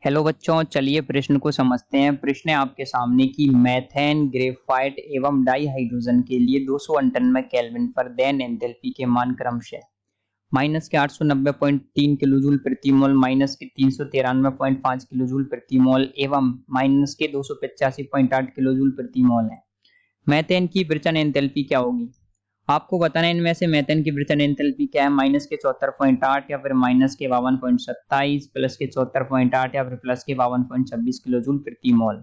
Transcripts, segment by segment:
Hello बच्चों, चलिए प्रश्न को समझते हैं। प्रश्न है आपके सामने कि मेथेन, ग्रेफाइट एवं डाइहाइड्रोजन के लिए 298 केल्विन पर देन एंथैल्पी के मान क्रमशः माइनस के 890.3 किलोजूल प्रति मोल, माइनस के 393.5 किलोजूल प्रति मोल एवं माइनस के 285.8 किलोजूल प्रति मोल है। मेथेन की विचरण एंथैल्पी क्या होगी? आपको बताना है इनमें से मेथेन की विचरण एंथैल्पी क्या है। माइनस के 74.8 या फिर माइनस के 52.27 प्लस के 74.8 या फिर प्लस के 52.26 किलोजूल प्रति मोल।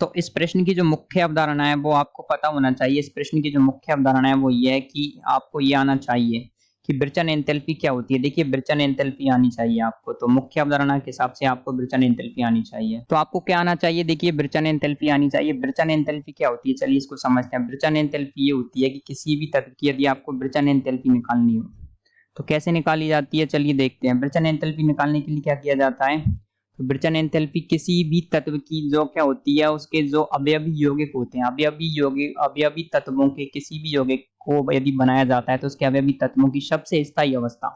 तो इस प्रश्न की जो मुख्य अवधारणा है वो आपको पता होना चाहिए। इस प्रश्न की जो मुख्य अवधारणा है वो ये है कि आपको ये आना चाहिए कि विचरण एंथैल्पी क्या होती है। देखिए, विचरण एंथैल्पी आनी चाहिए आपको, तो मुख्य अवधारणा के हिसाब से आपको विचरण एंथैल्पी आनी चाहिए। तो आपको क्या आना चाहिए? देखिए, विचरण एंथैल्पी आनी चाहिए। विचरण एंथैल्पी क्या होती है, चलिए इसको समझते हैं। विचरण एंथैल्पी ये होती है कि किसी भी तत्व की यदि आपको विचरण एंथैल्पी निकालनी हो तो कैसे निकाली जाती है, चलिए देखते हैं। विचरण एंथैल्पी निकालने के लिए क्या किया जाता है? तो विचरण एंथैल्पी किसी भी तत्व की जो क्या होती है, उसके जो अवयवी यौगिक होते हैं, अवयवी तत्वों के किसी भी यौगिक को यदि बनाया जाता है तो उसके अवयवी तत्वों की सबसे स्थायी अवस्था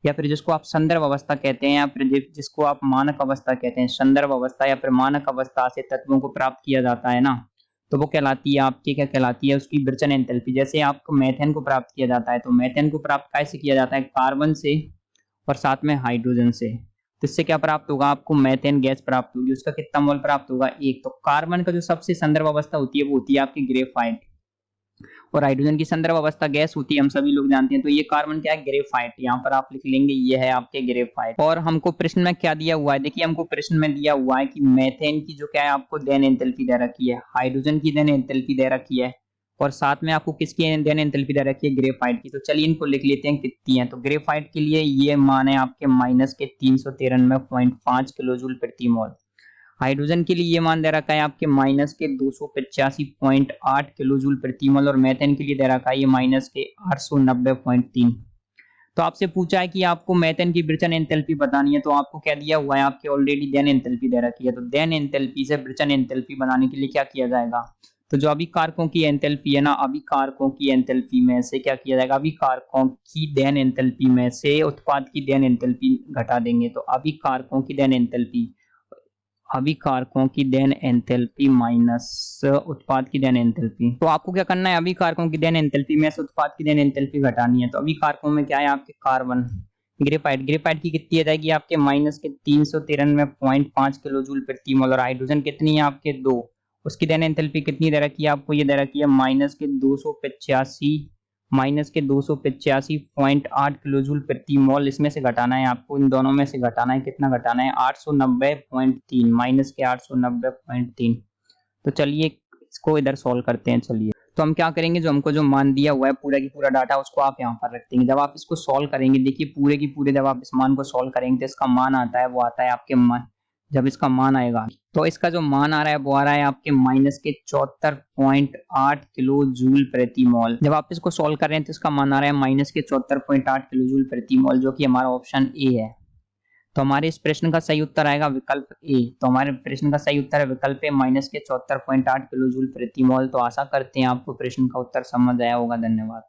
या फिर जिसको आप संदर्भ अवस्था कहते हैं या फिर जिसको आप मानक अवस्था कहते हैं, संदर्भ अवस्था या फिर मानक अवस्था से तत्वों को प्राप्त किया जाता है ना, तो वो कहलाती है आपकी, क्या कहलाती है, उसकी विचरण एंथैल्पी। जैसे आपको मेथेन को प्राप्त किया जाता है तो मेथेन को प्राप्त कैसे किया जाता है? कार्बन से और साथ में हाइड्रोजन से। तो इससे क्या प्राप्त होगा? आपको मेथेन गैस प्राप्त होगी। उसका कितना मोल प्राप्त होगा? 1। तो कार्बन का जो सबसे संदर्भ अवस्था होती है वो होती है आपकी ग्रेफाइट, और हाइड्रोजन की संदर्भ अवस्था गैस होती है, हम सभी लोग जानते हैं। तो ये कार्बन क्या है? ग्रेफाइट। यहाँ पर आप लिख लेंगे ये है आपके ग्रेफाइट। और हमको प्रश्न में क्या दिया हुआ है? देखिए, हमको प्रश्न में दिया हुआ है कि मेथेन की जो क्या है आपको देन एंथैल्पी दे रखी है, हाइड्रोजन की देन एंथैल्पी दे रखी है, और साथ में आपको किसकी देन एंथैल्पी दे रखी है? ग्रेफाइट की। तो चलिए इनको लिख लेते हैं कितनी है। तो ग्रेफाइट के लिए ये मान है आपके माइनस के 393.5 किलोजूल प्रति मोल। हाइड्रोजन के लिए ये मान दे रखा है आपके माइनस के 285.8 किलोजूल प्रति मोल, और मेथेन के लिए दे रखा है ये माइनस के 890.3। तो आपसे पूछा है कि आपको मेथेन की विचरण एंथैल्पी बतानी है, तो आपको क्या दिया हुआ है? आपके ऑलरेडी देन एंथैल्पी दे रखी है। तो देन एंथैल्पी से विचरण एंथैल्पी बनाने के लिए क्या किया जाएगा? तो जो अभिकारकों की एंथैल्पी है ना, अभिकारकों की एंथैल्पी में से क्या किया जाएगा? अभिकारकों की देन एंथैल्पी में से उत्पाद की देन एंथैल्पी घटा देंगे। तो अभिकारकों की देन एंथैल्पी, अभिकारकों की देन एंथैल्पी माइनस उत्पाद की देन एंथैल्पी। तो आपको क्या करना है? अभिकारकों की देन एंथैल्पी में से उत्पाद की देन एंथैल्पी घटानी है। तो अभिकारकों में क्या है आपके? कार्बन। ग्रेफाइट की कितनी आ जाएगी आपके? माइनस के 393.5 किलोजूल प्रति मोल, और हाइड्रोजन कितनी है आपके? 2। उसकी देन एंथैल्पी कितनी दे रखी है आपको? ये दे रखी है माइनस के 285.8 किलोजूल प्रति मोल। इसमें से घटाना है आपको, इन दोनों में से घटाना है। कितना घटाना है? 890.3, माइनस के 890.3। तो चलिए इसको इधर सॉल्व करते हैं। चलिए, तो हम क्या करेंगे, जो हमको जो मान दिया हुआ है पूरा की पूरा डाटा, उसको आप यहाँ पर रख देंगे। जब आप इसको सॉल्व करेंगे, देखिए पूरे की पूरे जब आप इस मान को सॉल्व करेंगे तो इसका मान आता है, वो आता है आपके मान, जब इसका मान आएगा तो इसका जो मान आ रहा है वो आ रहा है आपके माइनस के 74.8 किलो जूल प्रति मोल। जब आप इसको सॉल्व कर रहे हैं तो इसका मान आ रहा है माइनस के 74.8 किलो जूल प्रति मोल, जो कि हमारा ऑप्शन ए है। तो हमारे इस प्रश्न का सही उत्तर आएगा विकल्प ए। तो हमारे प्रश्न का सही उत्तर है विकल्प ए, माइनस के 74.8 किलो जूल प्रति मोल। तो आशा करते हैं आपको प्रश्न का उत्तर समझ आया होगा। धन्यवाद।